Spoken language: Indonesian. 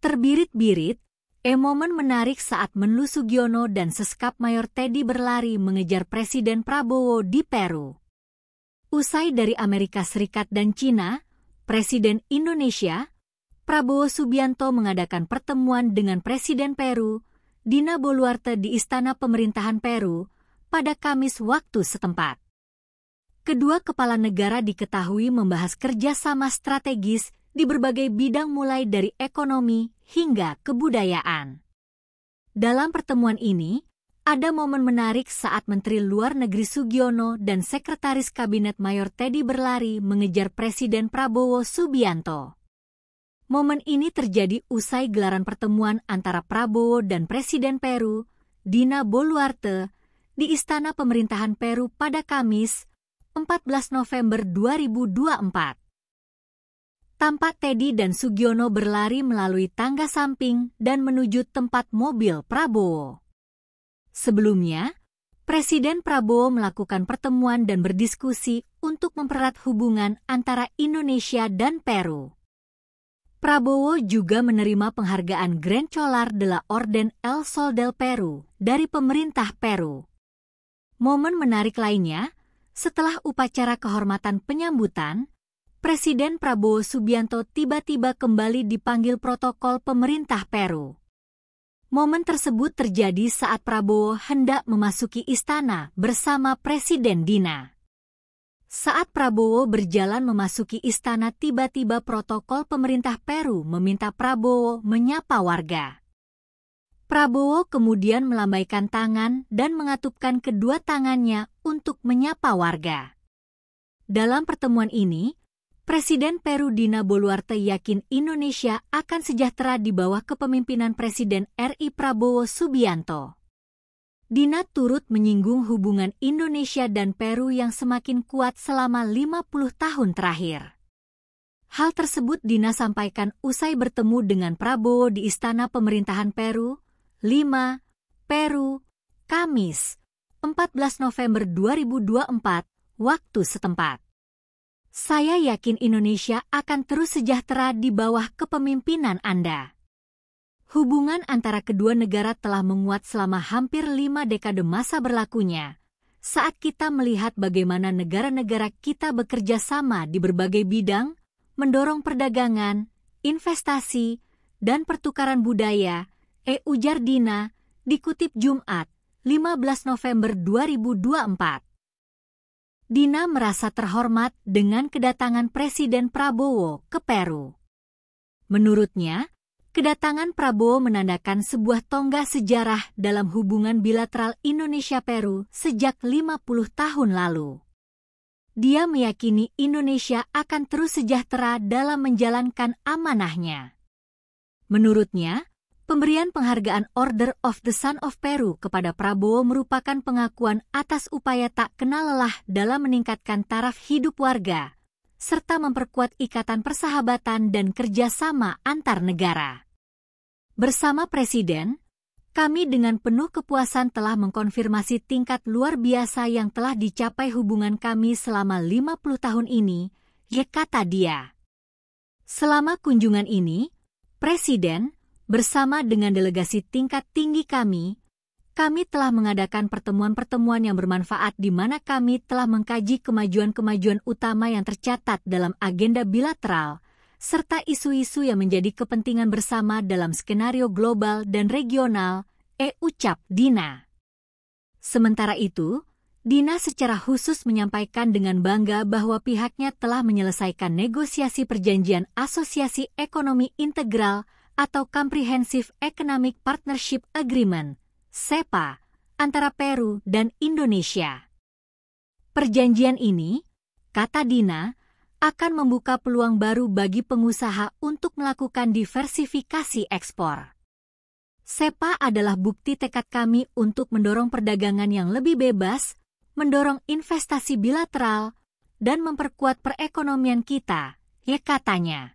Terbirit-birit, momen menarik saat Menlu Sugiono dan Seskap Mayor Teddy berlari mengejar Presiden Prabowo di Peru. Usai dari Amerika Serikat dan Cina, Presiden Indonesia, Prabowo Subianto mengadakan pertemuan dengan Presiden Peru, Dina Boluarte di Istana Pemerintahan Peru, pada Kamis waktu setempat. Kedua kepala negara diketahui membahas kerjasama strategis di berbagai bidang mulai dari ekonomi hingga kebudayaan. Dalam pertemuan ini, ada momen menarik saat Menteri Luar Negeri Sugiono dan Sekretaris Kabinet Mayor Teddy berlari mengejar Presiden Prabowo Subianto. Momen ini terjadi usai gelaran pertemuan antara Prabowo dan Presiden Peru, Dina Boluarte, di Istana Pemerintahan Peru pada Kamis, 14 November 2024. Tampak Teddy dan Sugiono berlari melalui tangga samping dan menuju tempat mobil Prabowo. Sebelumnya, Presiden Prabowo melakukan pertemuan dan berdiskusi untuk mempererat hubungan antara Indonesia dan Peru. Prabowo juga menerima penghargaan Grand Cholar de la Orden El Sol del Peru dari pemerintah Peru. Momen menarik lainnya, setelah upacara kehormatan penyambutan, Presiden Prabowo Subianto tiba-tiba kembali dipanggil protokol pemerintah Peru. Momen tersebut terjadi saat Prabowo hendak memasuki istana bersama Presiden Dina. Saat Prabowo berjalan memasuki istana, tiba-tiba protokol pemerintah Peru meminta Prabowo menyapa warga. Prabowo kemudian melambaikan tangan dan mengatupkan kedua tangannya untuk menyapa warga. Dalam pertemuan ini, Presiden Peru Dina Boluarte yakin Indonesia akan sejahtera di bawah kepemimpinan Presiden RI Prabowo Subianto. Dina turut menyinggung hubungan Indonesia dan Peru yang semakin kuat selama 50 tahun terakhir. Hal tersebut Dina sampaikan usai bertemu dengan Prabowo di Istana Pemerintahan Peru, Lima, Peru, Kamis, 14 November 2024, waktu setempat. Saya yakin Indonesia akan terus sejahtera di bawah kepemimpinan Anda. Hubungan antara kedua negara telah menguat selama hampir 5 dekade masa berlakunya, saat kita melihat bagaimana negara-negara kita bekerja sama di berbagai bidang, mendorong perdagangan, investasi, dan pertukaran budaya, ujar Dina, dikutip Jumat, 15 November 2024. Dina merasa terhormat dengan kedatangan Presiden Prabowo ke Peru. Menurutnya, kedatangan Prabowo menandakan sebuah tonggak sejarah dalam hubungan bilateral Indonesia-Peru sejak 50 tahun lalu. Dia meyakini Indonesia akan terus sejahtera dalam menjalankan amanahnya. Menurutnya, pemberian penghargaan Order of the Sun of Peru kepada Prabowo merupakan pengakuan atas upaya tak kenal lelah dalam meningkatkan taraf hidup warga, serta memperkuat ikatan persahabatan dan kerjasama antar negara. Bersama Presiden, kami dengan penuh kepuasan telah mengkonfirmasi tingkat luar biasa yang telah dicapai hubungan kami selama 50 tahun ini, kata dia. Selama kunjungan ini, Presiden, bersama dengan delegasi tingkat tinggi kami telah mengadakan pertemuan-pertemuan yang bermanfaat di mana kami telah mengkaji kemajuan-kemajuan utama yang tercatat dalam agenda bilateral, serta isu-isu yang menjadi kepentingan bersama dalam skenario global dan regional, ucap Dina. Sementara itu, Dina secara khusus menyampaikan dengan bangga bahwa pihaknya telah menyelesaikan negosiasi perjanjian asosiasi ekonomi integral atau Comprehensive Economic Partnership Agreement, CEPA, antara Peru dan Indonesia. Perjanjian ini, kata Dina, akan membuka peluang baru bagi pengusaha untuk melakukan diversifikasi ekspor. CEPA adalah bukti tekad kami untuk mendorong perdagangan yang lebih bebas, mendorong investasi bilateral, dan memperkuat perekonomian kita, katanya.